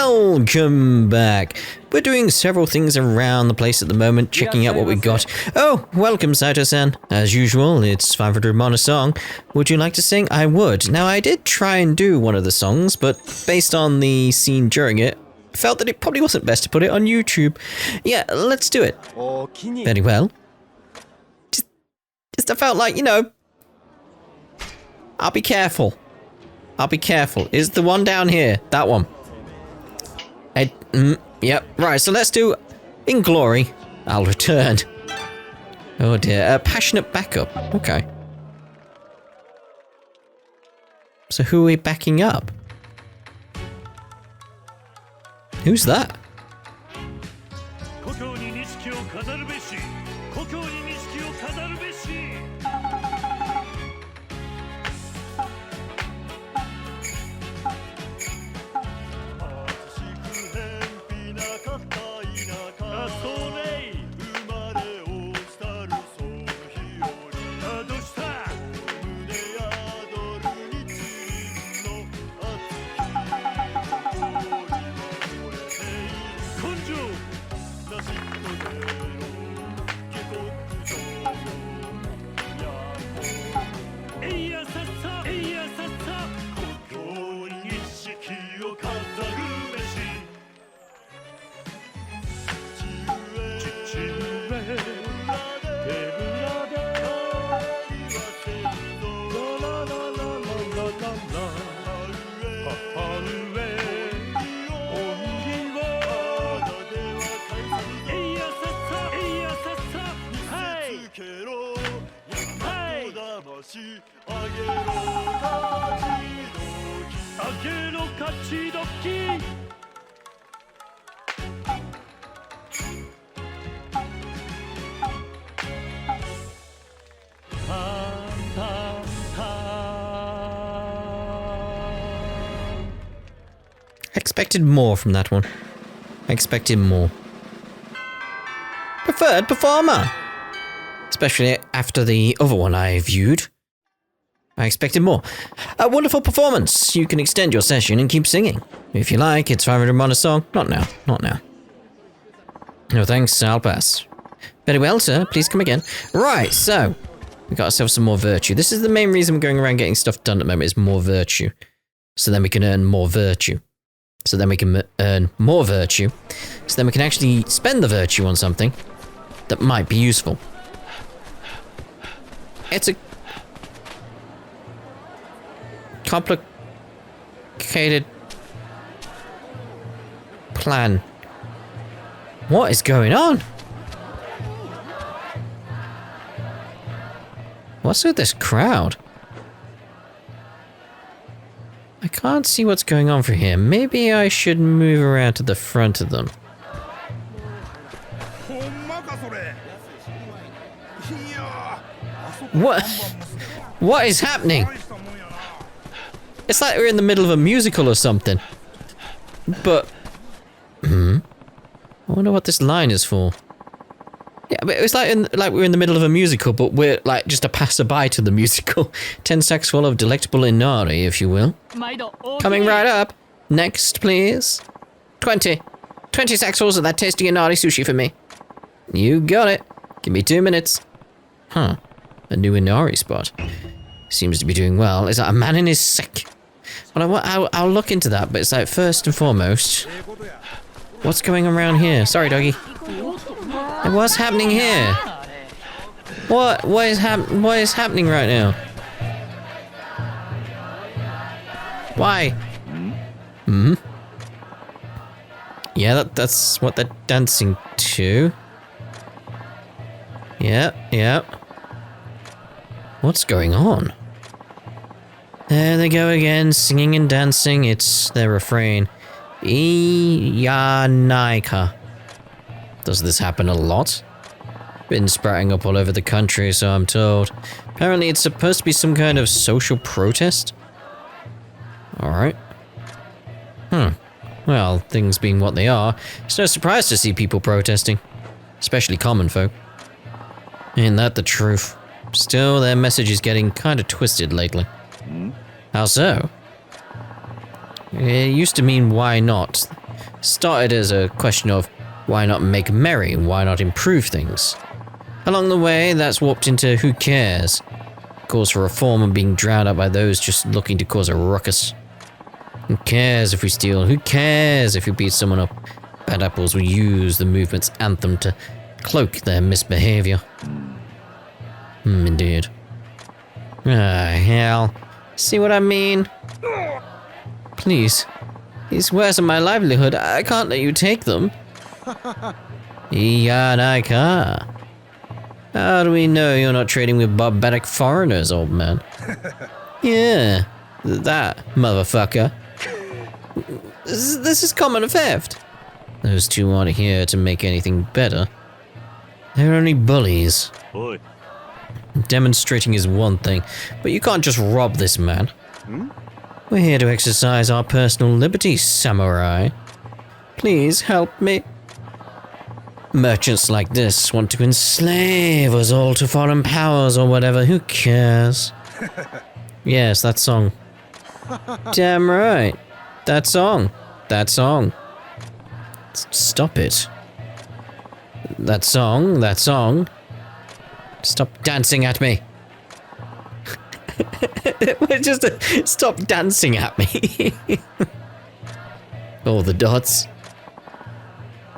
welcome back. We're doing several things around the place at the moment, checking out what we got. Oh, welcome, Saito-san. As usual, it's 500 Mana song. Would you like to sing? I would. Now, I did try and do one of the songs, but based on the scene during it, I felt that it probably wasn't best to put it on YouTube. Yeah, let's do it. Very well. Just I felt like, you know, I'll be careful. I'll be careful. Is the one down here? That one. Yep. Right, so let's do In Glory, I'll Return. Oh dear. Passionate Backup. Okay. So who are we backing up? Who's that? I expected more from that one. I expected more. Preferred performer! Especially after the other one I viewed. I expected more. A wonderful performance. You can extend your session and keep singing. If you like, it's 500 Mana song. Not now. Not now. No thanks, I'll pass. Very well, sir. Please come again. Right, so. We got ourselves some more virtue. This is the main reason we're going around getting stuff done at the moment, is more virtue. So then we can earn more virtue. So then we can earn more virtue. So then we can actually spend the virtue on something that might be useful. It's a complicated plan. What is going on? What's with this crowd? I can't see what's going on for here. Maybe I should move around to the front of them. What? What is happening? It's like we're in the middle of a musical or something. But... I wonder what this line is for. Yeah, but it's like we're in the middle of a musical, but we're like just a passerby to the musical. 10 sacks full of delectable inari, if you will. Coming right up. Next, please. 20. 20 sacks full of that tasty inari sushi for me. You got it. Give me 2 minutes. Huh. A new inari spot. Seems to be doing well. Is that a man in his sack? Well, I'll look into that, but it's like, first and foremost, what's going around here? Sorry, doggy. What's happening here? What is happening right now? Why? Yeah, that's what they're dancing to. Yep. What's going on? There they go again, singing and dancing. It's their refrain. Iyanaika. Does this happen a lot? Been sprouting up all over the country, so I'm told. Apparently it's supposed to be some kind of social protest. Alright. Well, things being what they are, it's no surprise to see people protesting. Especially common folk. Ain't that the truth? Still, their message is getting kind of twisted lately. How so? It used to mean why not. Started as a question of why not make merry, why not improve things? Along the way, that's warped into who cares? Calls for reform and being drowned out by those just looking to cause a ruckus. Who cares if we steal? Who cares if we beat someone up? Bad apples will use the movement's anthem to cloak their misbehavior. Indeed. Ah, hell. See what I mean? Please. These wares are my livelihood. I can't let you take them. Yanaika. How do we know you're not trading with barbaric foreigners, old man? Yeah, that motherfucker. This is common theft. Those two aren't here to make anything better. They're only bullies. Boy. Demonstrating is one thing, but you can't just rob this man. We're here to exercise our personal liberty, samurai. Please help me. Merchants like this want to enslave us all to foreign powers or whatever. Who cares? Yes, that song. Damn right. That song. That song. Stop it. That song. That song. Stop dancing at me. Just stop dancing at me. All the dots.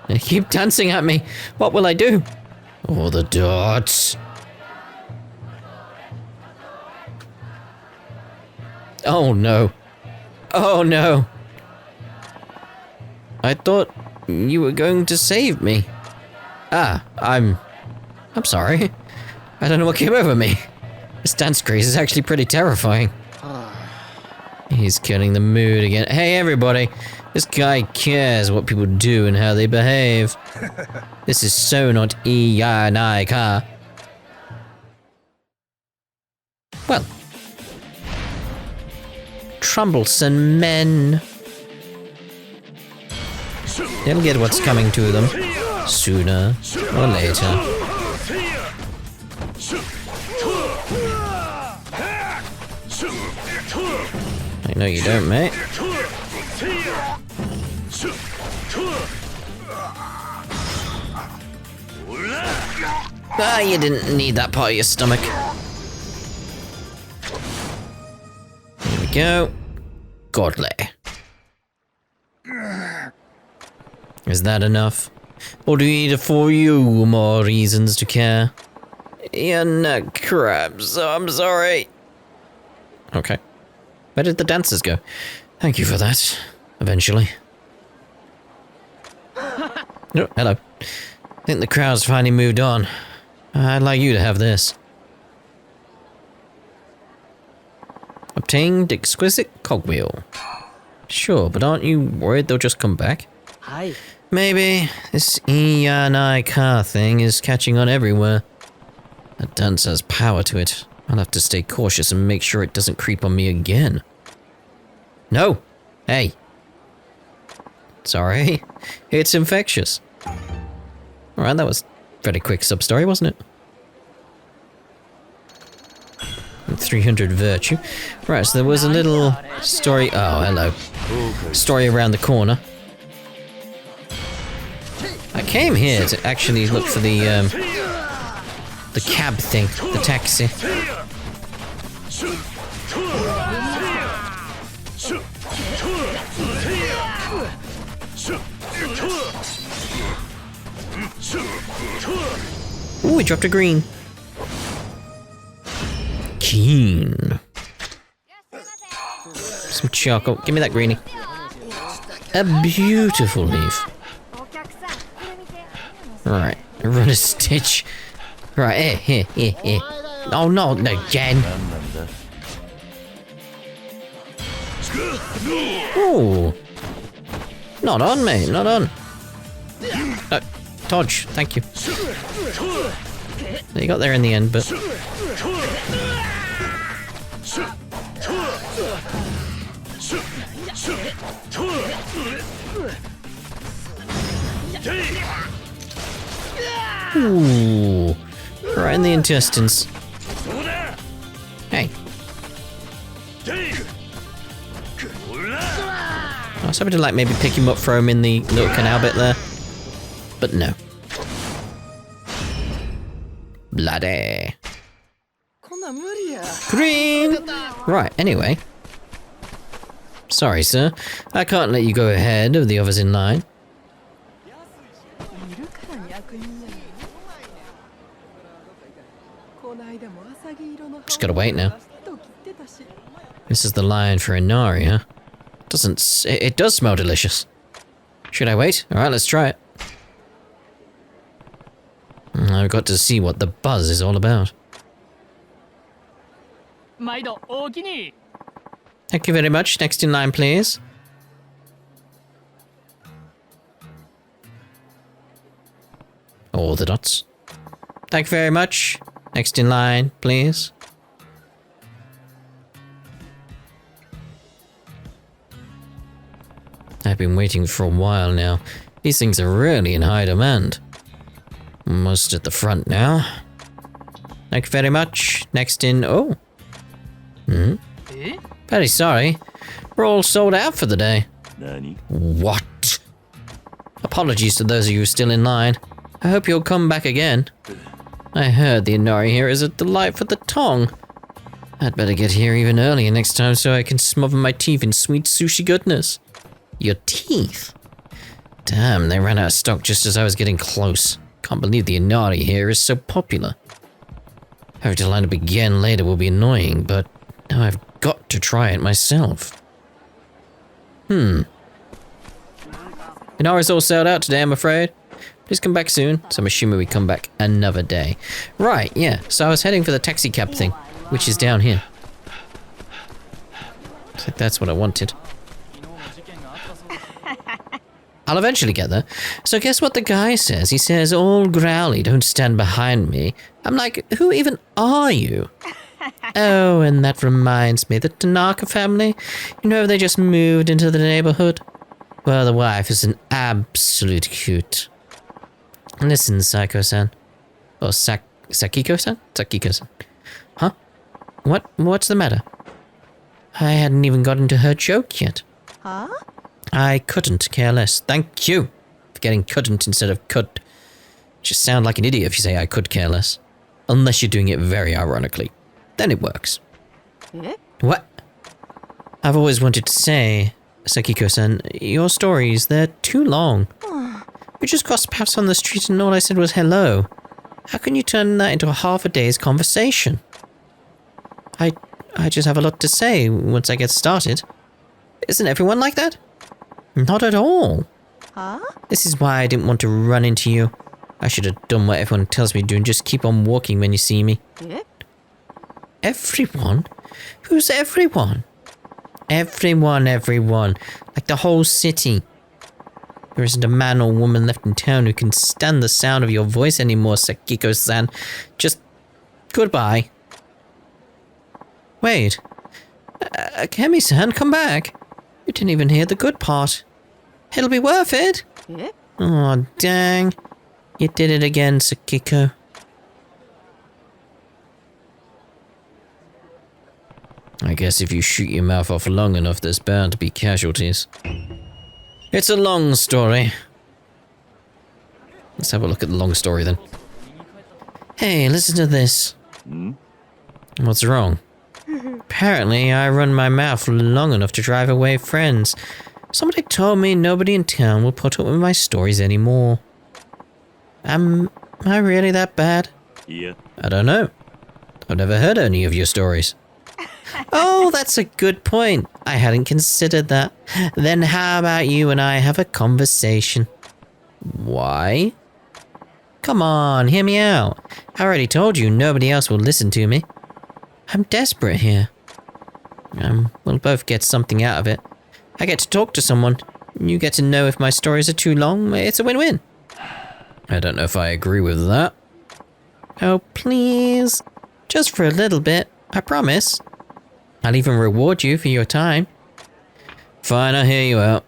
They keep dancing at me. What will I do? All the dots. Oh no. Oh no. I thought you were going to save me. Ah, I'm sorry. I don't know what came over me. This dance craze is actually pretty terrifying. He's killing the mood again. Hey everybody, this guy cares what people do and how they behave. This is so not Iyanaika. Well. Troublesome men. They'll get what's coming to them. Sooner or later. I know you don't, mate. Ah, you didn't need that part of your stomach. Here we go. Godly. Is that enough? Or do you need a few more reasons to care? You're not crap, so I'm sorry. Okay. Where did the dancers go? Thank you for that. Eventually. Oh, hello. I think the crowd's finally moved on. I'd like you to have this. Obtained exquisite cogwheel. Sure, but aren't you worried they'll just come back? Hi. Maybe. This Iyanai car thing is catching on everywhere. That dance has power to it. I'll have to stay cautious and make sure it doesn't creep on me again. No! Hey! Sorry. It's infectious. Alright, that was a very quick sub-story, wasn't it? 300 virtue. Right, so there was a little story... Oh, hello. Story around the corner. I came here to actually look for the cab thing, the taxi. Ooh, we dropped a green. Keen. Some charcoal. Give me that greenie. A beautiful leaf. Right, run a stitch. Right, here. Oh no, Jen. Ooh. Not on, mate, not on. Dodge, thank you. You got there in the end, but... Ooh. Right in the intestines. Hey. I was hoping to like maybe pick him up, throw him in the little canal bit there. But no. Bloody. Green! Right, anyway. Sorry, sir. I can't let you go ahead of the others in line. Just gotta wait now. This is the line for Inari, huh? It does smell delicious. Should I wait? Alright, let's try it. I've got to see what the buzz is all about. Thank you very much. Next in line, please. All the dots. Thank you very much. Next in line, please. I've been waiting for a while now. These things are really in high demand. Almost at the front now. Thank you very much. Next in... Oh. Very sorry. We're all sold out for the day. What? Apologies to those of you still in line. I hope you'll come back again. I heard the Inari here is a delight for the tongue. I'd better get here even earlier next time so I can smother my teeth in sweet sushi goodness. Your teeth? Damn, they ran out of stock just as I was getting close. Can't believe the Inari here is so popular. Having to line up again later will be annoying, but now I've got to try it myself. Inari's all sold out today, I'm afraid. Please come back soon. So I'm assuming we come back another day. Right, yeah. So I was heading for the taxi cab thing, which is down here. I think that's what I wanted. I'll eventually get there. So guess what the guy says? He says, "All growly, don't stand behind me." I'm like, who even are you? Oh, and that reminds me, the Tanaka family, you know, they just moved into the neighborhood. Well, the wife is an absolute cute. Listen, Saiko-san. Or Sakiko-san? Sakiko-san. Huh? What's the matter? I hadn't even gotten to her joke yet. Huh? I couldn't care less. Thank you for getting couldn't instead of could. Just sound like an idiot if you say I could care less. Unless you're doing it very ironically. Then it works. What? I've always wanted to say, Sakiko-san, your stories, they're too long. We just crossed paths on the street and all I said was hello. How can you turn that into a half a day's conversation? I just have a lot to say once I get started. Isn't everyone like that? Not at all. Huh? This is why I didn't want to run into you. I should have done what everyone tells me to do and just keep on walking when you see me. Everyone? Who's everyone? Everyone. Like the whole city. There isn't a man or woman left in town who can stand the sound of your voice anymore, Sakiko-san. Just goodbye. Wait. Kemi-san, come back. You didn't even hear the good part. It'll be worth it. Oh, dang. You did it again, Sakiko. I guess if you shoot your mouth off long enough, there's bound to be casualties. It's a long story. Let's have a look at the long story then. Hey, listen to this. What's wrong? Apparently, I run my mouth long enough to drive away friends. Somebody told me nobody in town will put up with my stories anymore. Am I really that bad? Yeah. I don't know. I've never heard any of your stories. Oh, that's a good point. I hadn't considered that. Then how about you and I have a conversation? Why? Come on, hear me out. I already told you nobody else will listen to me. I'm desperate here. We'll both get something out of it. I get to talk to someone. You get to know if my stories are too long. It's a win-win. I don't know if I agree with that. Oh, please. Just for a little bit. I promise. I'll even reward you for your time. Fine, I'll hear you out.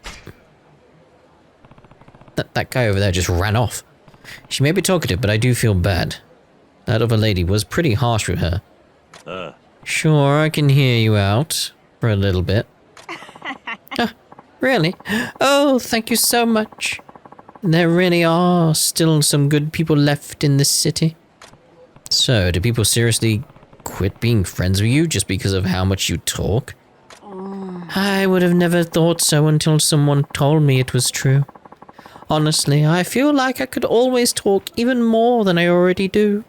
That guy over there just ran off. She may be talkative, but I do feel bad. That other lady was pretty harsh with her. Sure, I can hear you out. For a little bit. Really? Oh, thank you so much. There really are still some good people left in this city. So, do people seriously quit being friends with you just because of how much you talk? I would have never thought so until someone told me it was true. Honestly, I feel like I could always talk even more than I already do.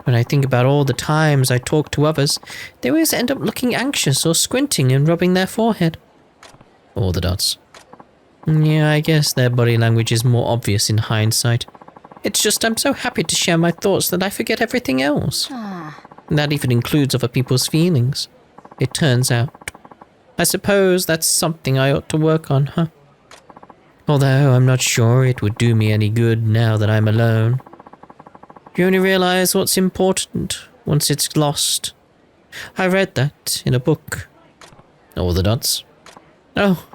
When I think about all the times I talk to others, they always end up looking anxious or squinting and rubbing their forehead. All the dots. Yeah, I guess their body language is more obvious in hindsight. It's just I'm so happy to share my thoughts that I forget everything else. That even includes other people's feelings. It turns out. I suppose that's something I ought to work on, huh? Although I'm not sure it would do me any good now that I'm alone. You only realize what's important once it's lost. I read that in a book. All the dots. Oh,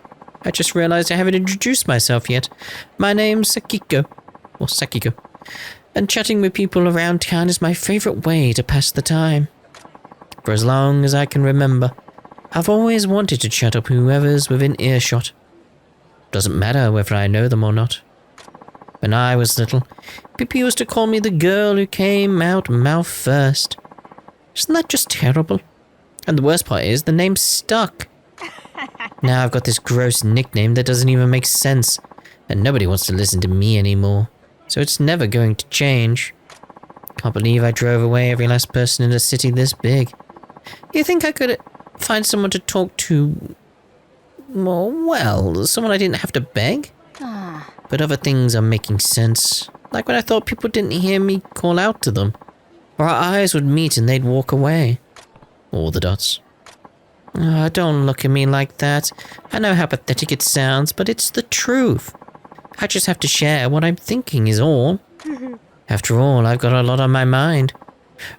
I just realized I haven't introduced myself yet. My name's Sakiko. Or Sakiko. And chatting with people around town is my favorite way to pass the time. For as long as I can remember, I've always wanted to chat up whoever's within earshot. Doesn't matter whether I know them or not. When I was little, people used to call me the girl who came out mouth first. Isn't that just terrible? And the worst part is, the name stuck. Now I've got this gross nickname that doesn't even make sense, and nobody wants to listen to me anymore, so it's never going to change. Can't believe I drove away every last person in a city this big. You think I could find someone to talk to? Well, someone I didn't have to beg? But other things are making sense. Like when I thought people didn't hear me call out to them. Or our eyes would meet and they'd walk away. All the dots. Don't look at me like that. I know how pathetic it sounds, but it's the truth. I just have to share what I'm thinking is all. After all, I've got a lot on my mind.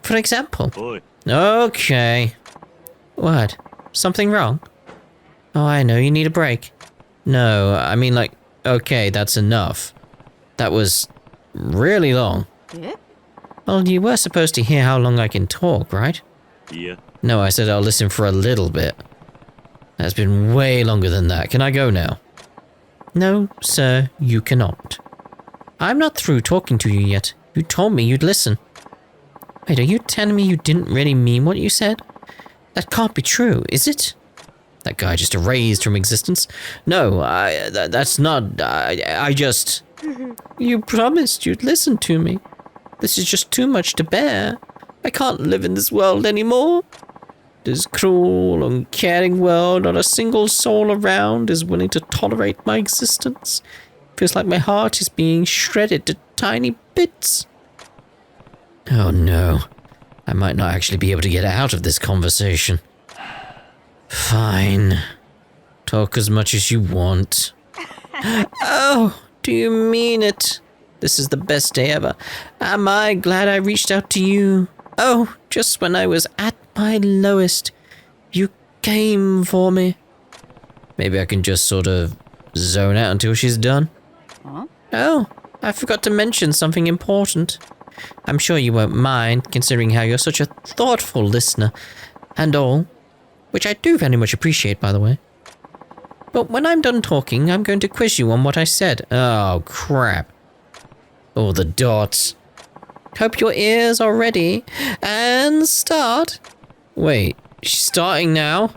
For example... Oi. Okay. What? Something wrong? Oh, I know, you need a break. No, I mean like... Okay, that's enough. That was really long. Yeah? Well, you were supposed to hear how long I can talk, right? Yeah. No, I said I'll listen for a little bit. That's been way longer than that. Can I go now? No, sir, you cannot. I'm not through talking to you yet. You told me you'd listen. Wait, are you telling me you didn't really mean what you said? That can't be true, is it? That guy just erased from existence. No, that's not... I just... You promised you'd listen to me. This is just too much to bear. I can't live in this world anymore. This cruel, uncaring world, not a single soul around is willing to tolerate my existence. Feels like my heart is being shredded to tiny bits. Oh no. I might not actually be able to get out of this conversation. Fine. Talk as much as you want. Oh, do you mean it? This is the best day ever. Am I glad I reached out to you? Oh, just when I was at my lowest, you came for me. Maybe I can just sort of zone out until she's done. Huh? Oh, I forgot to mention something important. I'm sure you won't mind, considering how you're such a thoughtful listener and all. Which I do very much appreciate, by the way. But when I'm done talking, I'm going to quiz you on what I said. Oh, crap. Oh, the dots. Hope your ears are ready. And start. Wait, she's starting now?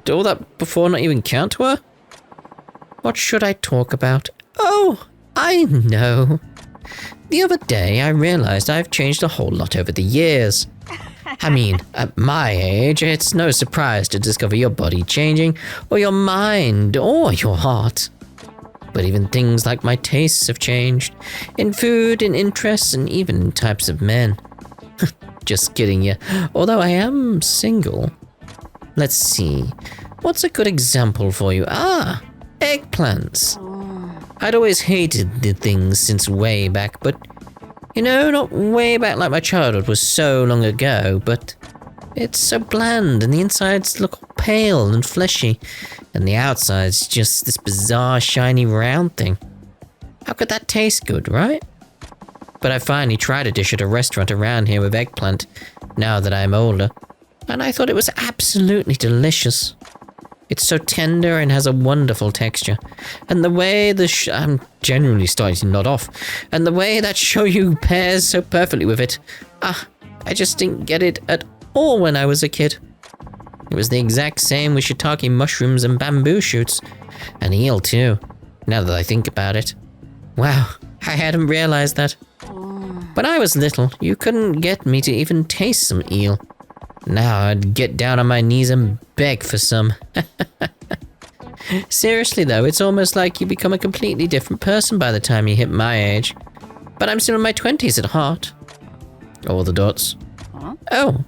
Did all that before not even count to her? What should I talk about? Oh, I know. The other day, I realized I've changed a whole lot over the years. I mean, at my age, it's no surprise to discover your body changing, or your mind, or your heart. But even things like my tastes have changed, in food, in interests, and even in types of men. Just kidding you, although I am single. Let's see, what's a good example for you? Ah, eggplants. I'd always hated the things since way back, but you know, not way back like my childhood was so long ago, but it's so bland and the insides look all pale and fleshy, and the outside's just this bizarre shiny round thing. How could that taste good, right? But I finally tried a dish at a restaurant around here with eggplant, now that I'm older, and I thought it was absolutely delicious. It's so tender and has a wonderful texture. And the way I'm genuinely starting to nod off. And the way that shoyu pairs so perfectly with it. I just didn't get it at all when I was a kid. It was the exact same with shiitake mushrooms and bamboo shoots. And eel too, now that I think about it. Wow, I hadn't realized that. When I was little, you couldn't get me to even taste some eel. Now I'd get down on my knees and beg for some. Seriously though, it's almost like you become a completely different person by the time you hit my age. But I'm still in my 20s at heart. All the dots. Oh,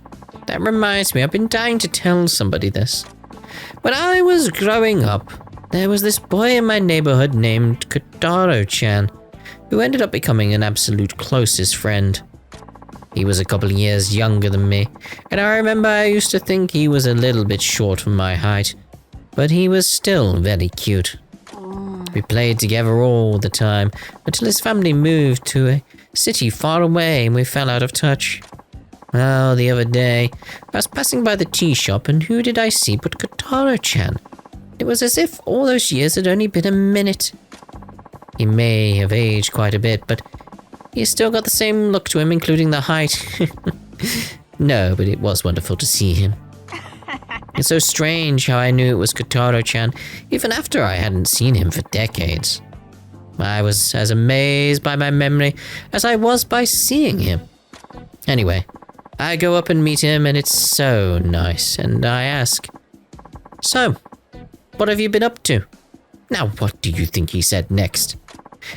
that reminds me, I've been dying to tell somebody this. When I was growing up, there was this boy in my neighborhood named Kotaro-chan, who ended up becoming an absolute closest friend. He was a couple of years younger than me, and I remember I used to think he was a little bit short for my height, but he was still very cute. We played together all the time, until his family moved to a city far away and we fell out of touch. Well, the other day, I was passing by the tea shop and who did I see but Kotaro-chan? It was as if all those years had only been a minute. He may have aged quite a bit, but he's still got the same look to him, including the height. No, but it was wonderful to see him. It's so strange how I knew it was Kotaro-chan, even after I hadn't seen him for decades. I was as amazed by my memory as I was by seeing him. Anyway, I go up and meet him and it's so nice, and I ask, "So, what have you been up to?" Now, what do you think he said next?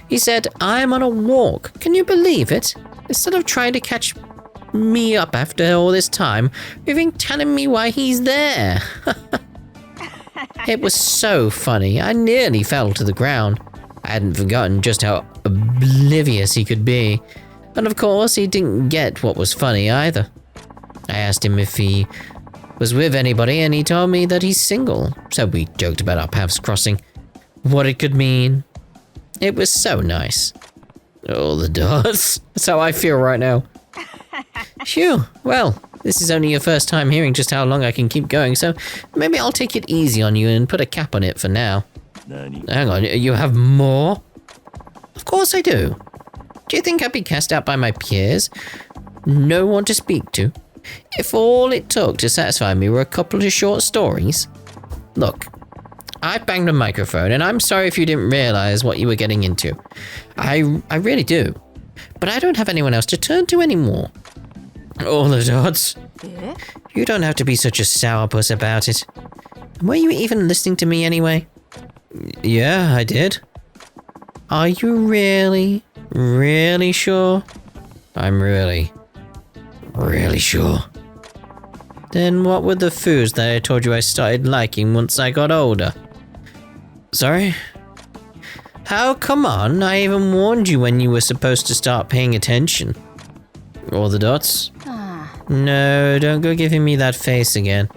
He said, "I'm on a walk. Can you believe it? Instead of trying to catch me up after all this time, even telling me why he's there." It was so funny. I nearly fell to the ground. I hadn't forgotten just how oblivious he could be. And of course, he didn't get what was funny either. I asked him if he was with anybody and he told me that he's single. So we joked about our paths crossing, what it could mean. It was so nice. All the dots. That's how I feel right now. Phew, well, this is only your first time hearing just how long I can keep going, so maybe I'll take it easy on you and put a cap on it for now. Hang on, you have more? Of course I do. Do you think I'd be cast out by my peers? No one to speak to? If all it took to satisfy me were a couple of short stories? Look, I banged a microphone, and I'm sorry if you didn't realize what you were getting into. I really do. But I don't have anyone else to turn to anymore. All the dots. You don't have to be such a sourpuss about it. Were you even listening to me anyway? Yeah, I did. Are you really sure? I'm really sure. Then what were the foods that I told you I started liking once I got older? Sorry? How come on? I even warned you when you were supposed to start paying attention. All the dots? No, don't go giving me that face again.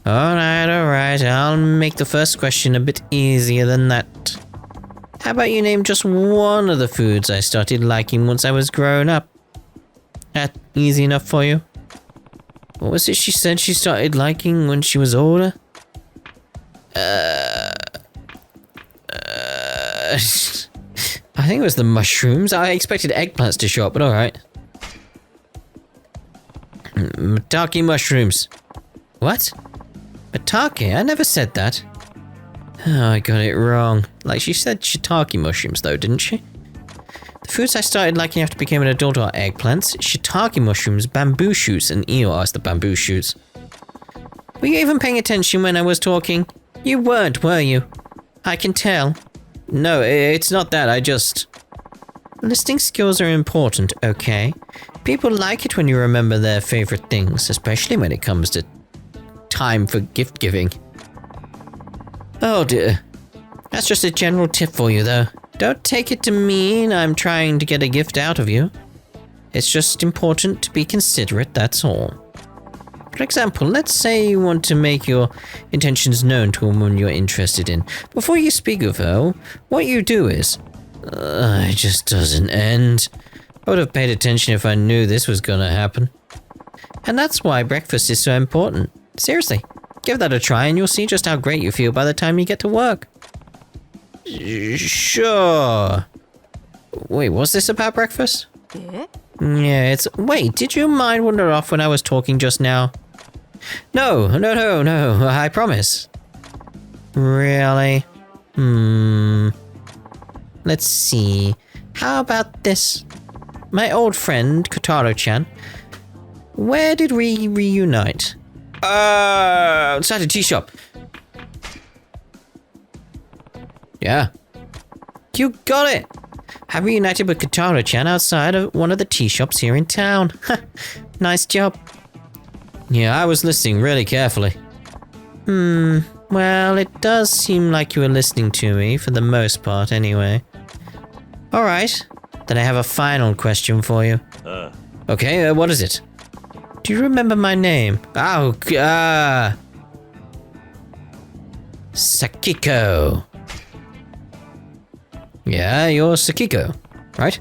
Alright, I'll make the first question a bit easier than that. How about you name just one of the foods I started liking once I was grown up? That easy enough for you? What was it she said she started liking when she was older? I think it was the mushrooms. I expected eggplants to show up, but alright. Matake mushrooms. What? Matake? I never said that. Oh, I got it wrong. Like, she said shiitake mushrooms though, didn't she? The foods I started liking after I became an adult are eggplants, shiitake mushrooms, bamboo shoots, and eel. Oh, it's the bamboo shoots. Were you even paying attention when I was talking? You weren't, were you? I can tell. No, it's not that, I just... Listening skills are important, okay? People like it when you remember their favorite things, especially when it comes to time for gift giving. Oh dear. That's just a general tip for you though. Don't take it to mean I'm trying to get a gift out of you. It's just important to be considerate, that's all. For example, let's say you want to make your intentions known to a woman you're interested in. Before you speak of her, what you do is... it just doesn't end. I would have paid attention if I knew this was gonna happen. And that's why breakfast is so important. Seriously, Give that a try and you'll see just how great you feel by the time you get to work. Sure. Wait, was this about breakfast? Yeah, it's... Wait, did your mind wander off when I was talking just now? No, I promise. Really? Let's see. How about this? My old friend, Kotaro-chan. Where did we reunite? Outside a tea shop. Yeah. You got it! I reunited with Kotaro-chan outside of one of the tea shops here in town. Nice job. Yeah, I was listening really carefully. Well, it does seem like you were listening to me, for the most part anyway. Alright, then I have a final question for you. Okay, what is it? Do you remember my name? Oh, Sakiko. Yeah, you're Sakiko, right?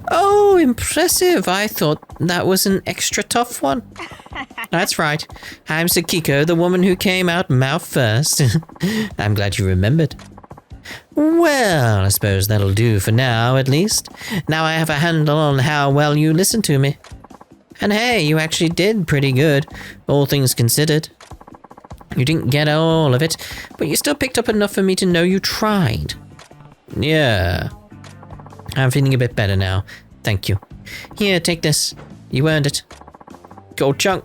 Oh, impressive. I thought that was an extra tough one. That's right. I'm Sakiko, the woman who came out mouth first. I'm glad you remembered. Well, I suppose that'll do for now, at least. Now I have a handle on how well you listened to me. And hey, you actually did pretty good, all things considered. You didn't get all of it, but you still picked up enough for me to know you tried. Yeah. I'm feeling a bit better now. Thank you. Here, take this. You earned it. Gold chunk.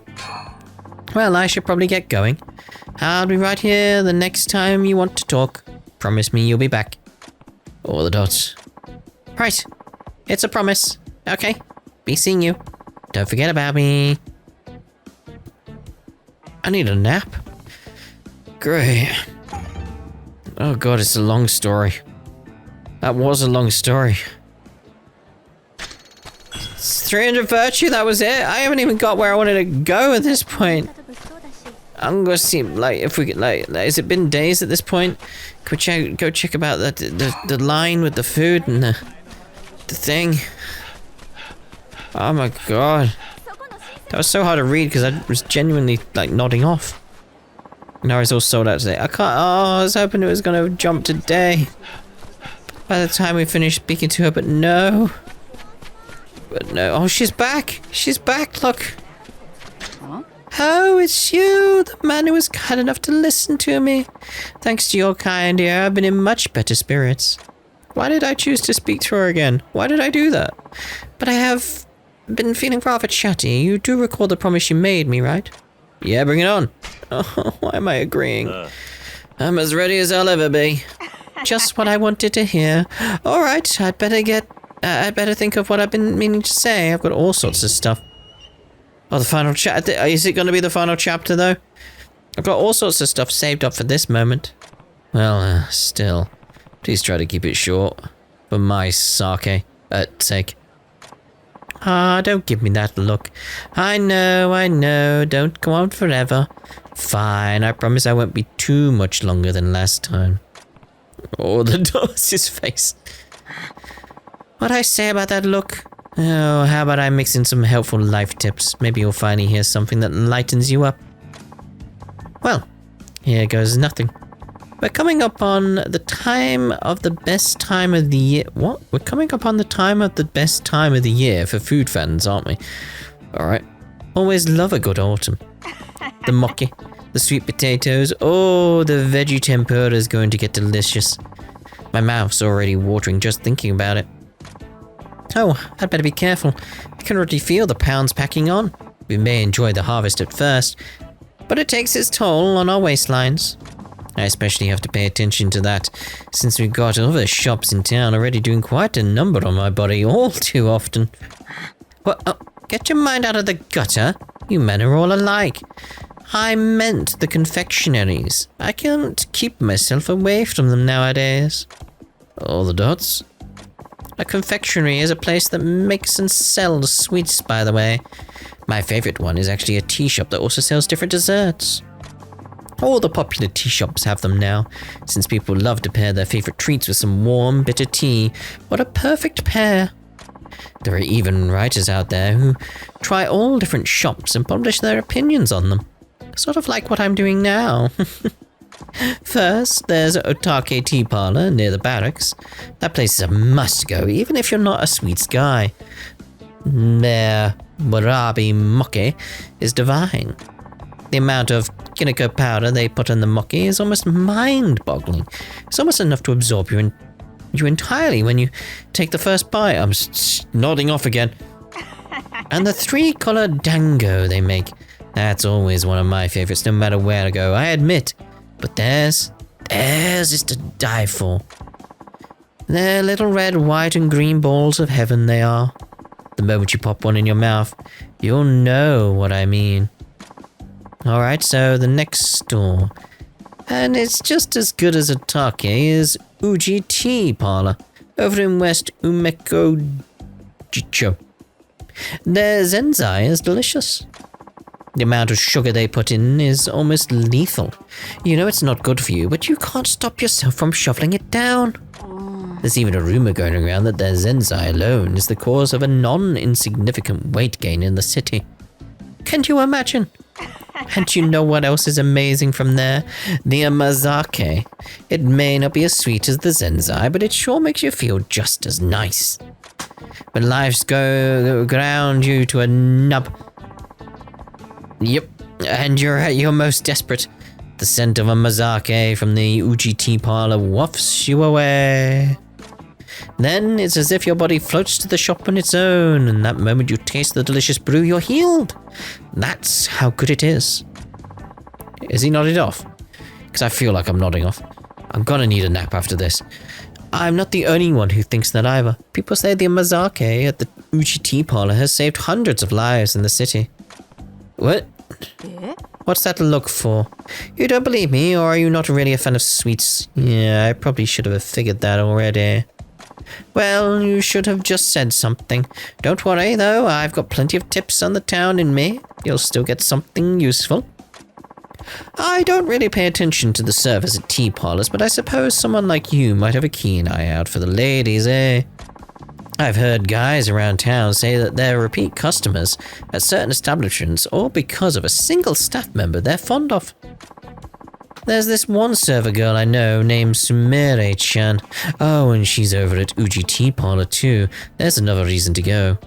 Well, I should probably get going. I'll be right here the next time you want to talk. Promise me you'll be back. All the dots. Right. It's a promise. Okay. Be seeing you. Don't forget about me. I need a nap. Great. Oh god, it's a long story. That was a long story. It's 300 virtue, that was it? I haven't even got where I wanted to go at this point. I'm gonna see, like, if we get, like, has it been days at this point? Could we go check about the line with the food and the thing? Oh my god. That was so hard to read because I was genuinely, like, nodding off. Now it's all sold out today. I can't, oh, I was hoping it was gonna jump today. By the time we finish speaking to her, but no. But no. Oh, she's back. She's back, look. Huh? Oh, it's you, the man who was kind enough to listen to me. Thanks to your kind ear, I've been in much better spirits. Why did I choose to speak to her again? Why did I do that? But I have been feeling rather chatty. You do recall the promise you made me, right? Yeah, bring it on. Oh, why am I agreeing? I'm as ready as I'll ever be. Just what I wanted to hear. All right, I'd better think of what I've been meaning to say. I've got all sorts of stuff. Oh, the final chapter. Is it going to be the final chapter, though? I've got all sorts of stuff saved up for this moment. Well, still. Please try to keep it short. For my sake. Sake. Ah, don't give me that look. I know. Don't go on forever. Fine, I promise I won't be too much longer than last time. Oh, the door's face. What'd I say about that look? Oh, how about I mix in some helpful life tips? Maybe you'll finally hear something that lightens you up. Well, here goes nothing. We're coming up on the time of the best time of the year. What? We're coming up on the time of the best time of the year for food fans, aren't we? Alright. Always love a good autumn. The mochi, the sweet potatoes. Oh, the veggie tempura is going to get delicious. My mouth's already watering just thinking about it. Oh, I'd better be careful. I can already feel the pounds packing on. We may enjoy the harvest at first, but it takes its toll on our waistlines. I especially have to pay attention to that, since we've got other shops in town already doing quite a number on my body all too often. Well, get your mind out of the gutter. You men are all alike. I meant the confectionaries. I can't keep myself away from them nowadays. All the dots. A confectionery is a place that makes and sells sweets, by the way. My favorite one is actually a tea shop that also sells different desserts. All the popular tea shops have them now, since people love to pair their favorite treats with some warm, bitter tea. What a perfect pair. There are even writers out there who try all different shops and publish their opinions on them. Sort of like what I'm doing now. First, there's Otake Tea Parlor near the barracks. That place is a must-go, even if you're not a sweets guy. Their warabi mochi is divine. The amount of kiniko powder they put in the mochi is almost mind-boggling. It's almost enough to absorb you entirely when you take the first bite. I'm nodding off again. And the 3-color dango they make. That's always one of my favorites, no matter where I go, I admit. But theirs is to die for. They're little red, white, and green balls of heaven, they are. The moment you pop one in your mouth, you'll know what I mean. Alright, so the next store. And it's just as good as Otake is Uji Tea Parlor, over in West Umekojicho. Their zenzai is delicious. The amount of sugar they put in is almost lethal. You know it's not good for you, but you can't stop yourself from shoveling it down. There's even a rumor going around that their zenzai alone is the cause of a non-insignificant weight gain in the city. Can you imagine? And you know what else is amazing from there? The amazake. It may not be as sweet as the zenzai, but it sure makes you feel just as nice. When lives go ground you to a nub. Yep, and you're at your most desperate. The scent of a mazake from the Uji Tea Parlor wafts you away. Then it's as if your body floats to the shop on its own, and that moment you taste the delicious brew, you're healed. That's how good it is. Is he nodded off? Because I feel like I'm nodding off. I'm gonna need a nap after this. I'm not the only one who thinks that either. People say the amazake at the Uji Tea Parlor has saved hundreds of lives in the city. What? What's that look for? You don't believe me, or are you not really a fan of sweets? Yeah, I probably should have figured that already. Well, you should have just said something. Don't worry, though, I've got plenty of tips on the town in me. You'll still get something useful. I don't really pay attention to the service at tea parlors, but I suppose someone like you might have a keen eye out for the ladies, eh? I've heard guys around town say that they're repeat customers at certain establishments, all because of a single staff member they're fond of. There's this one server girl I know named Sumere-chan. Oh, and she's over at Uji Tea Parlor too. There's another reason to go.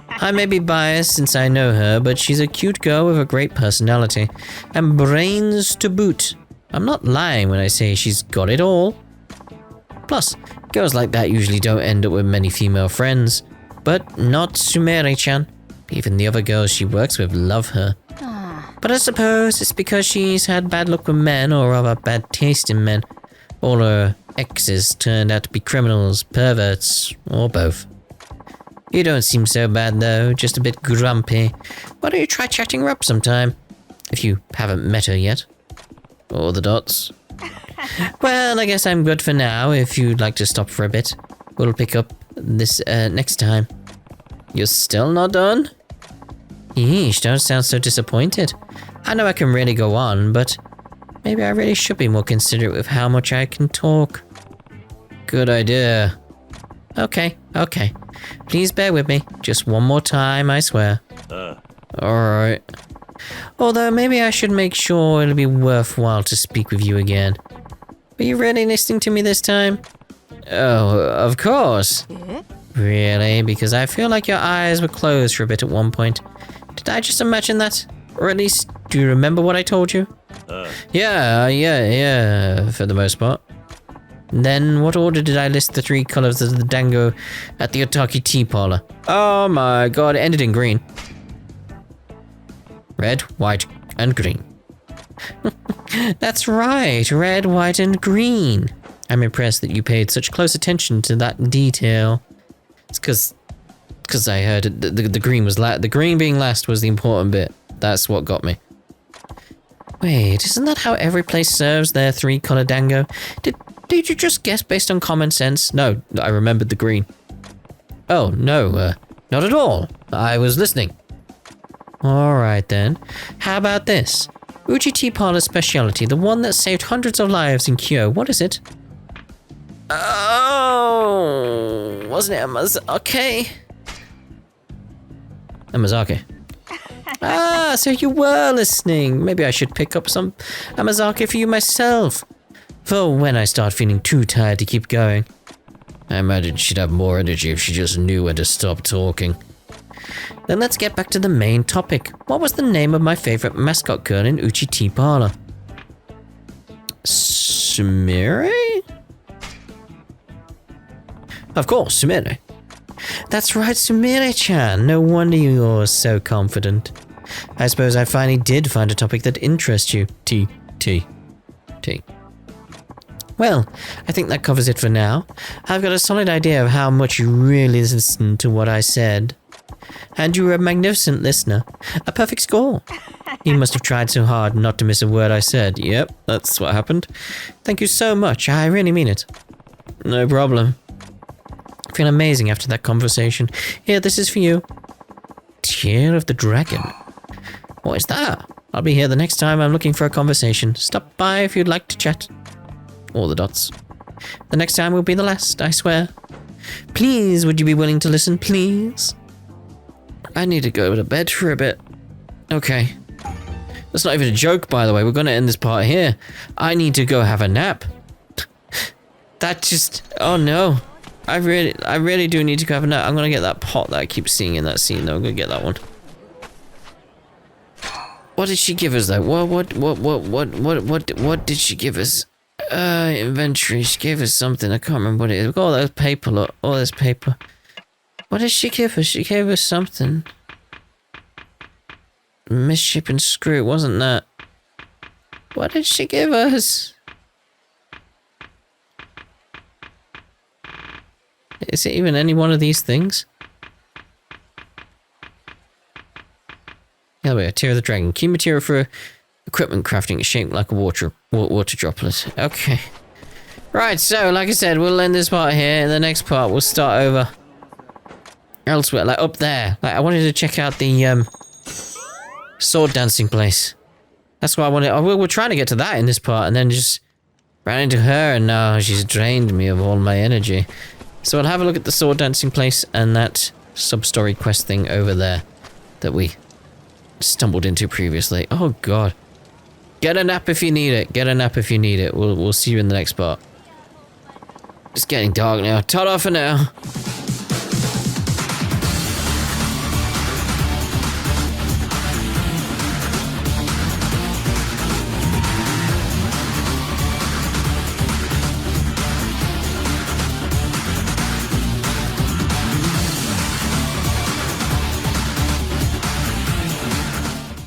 I may be biased since I know her, but she's a cute girl with a great personality. And brains to boot. I'm not lying when I say she's got it all. Plus, girls like that usually don't end up with many female friends. But not Sumere-chan. Even the other girls she works with love her. But I suppose it's because she's had bad luck with men or rather bad taste in men. All her exes turned out to be criminals, perverts, or both. You don't seem so bad though, just a bit grumpy. Why don't you try chatting her up sometime? If you haven't met her yet. Or the dots. Well, I guess I'm good for now if you'd like to stop for a bit. We'll pick up this next time. You're still not done? Yeesh, don't sound so disappointed. I know I can really go on, but maybe I really should be more considerate with how much I can talk. Good idea. Okay. Please bear with me. Just one more time, I swear. Alright. Although maybe I should make sure it'll be worthwhile to speak with you again. Are you really listening to me this time? Oh, of course. Really? Because I feel like your eyes were closed for a bit at one point. Did I just imagine that? Or at least, do you remember what I told you? Yeah, for the most part. Then, what order did I list the 3 colors of the dango at the Otake Tea Parlor? Oh my god, it ended in green. Red, white, and green. That's right, red, white, and green. I'm impressed that you paid such close attention to that detail. It's because I heard it, the green was the green being last was the important bit. That's what got me. Wait, isn't that how every place serves their 3-color dango? Did you just guess based on common sense? No, I remembered the green. Oh, no, not at all. I was listening. Alright then. How about this? Uji Tea Parlor's specialty, the one that saved hundreds of lives in Kyo. What is it? Oh, wasn't it a mazake? A mazake. Ah, so you were listening. Maybe I should pick up some Amazake for you myself. For when I start feeling too tired to keep going. I imagine she'd have more energy if she just knew when to stop talking. Then let's get back to the main topic. What was the name of my favorite mascot girl in Uchi Tea Parlor? Sumire? Of course, Sumire. That's right, Sumire-chan. No wonder you're so confident. I suppose I finally did find a topic that interests you. T. Well, I think that covers it for now. I've got a solid idea of how much you really listened to what I said. And you were a magnificent listener. A perfect score. You must have tried so hard not to miss a word I said. Yep, that's what happened. Thank you so much. I really mean it. No problem. I feel amazing after that conversation. Here, this is for you. Tear of the Dragon. What is that? I'll be here the next time I'm looking for a conversation. Stop by if you'd like to chat. All the dots. The next time will be the last, I swear. Please, would you be willing to listen, please? I need to go to bed for a bit. Okay. That's not even a joke, by the way. We're going to end this part here. I need to go have a nap. That just... Oh, no. I really do need to go have a nap. I'm going to get that pot that I keep seeing in that scene, though. I'm going to get that one. What did she give us, though? What did she give us? Inventory. She gave us something. I can't remember what it is. Look, all that paper, look. All this paper. What did she give us? She gave us something. Misship and screw, wasn't that? What did she give us? Is it even any one of these things? Yeah, we go. Tear of the Dragon. Key material for equipment crafting, shaped like a water droplet. Okay. Right, so like I said, we'll end this part here. In the next part, we'll start over elsewhere, like up there. Like, I wanted to check out the sword dancing place. That's what I wanted. Oh, we're trying to get to that in this part, and then just ran into her, and now she's drained me of all my energy. So I'll have a look at the sword dancing place and that sub-story quest thing over there that we stumbled into previously. Oh god. Get a nap if you need it. Get a nap if you need it. We'll see you in the next part. It's getting dark now. Ta-da for now.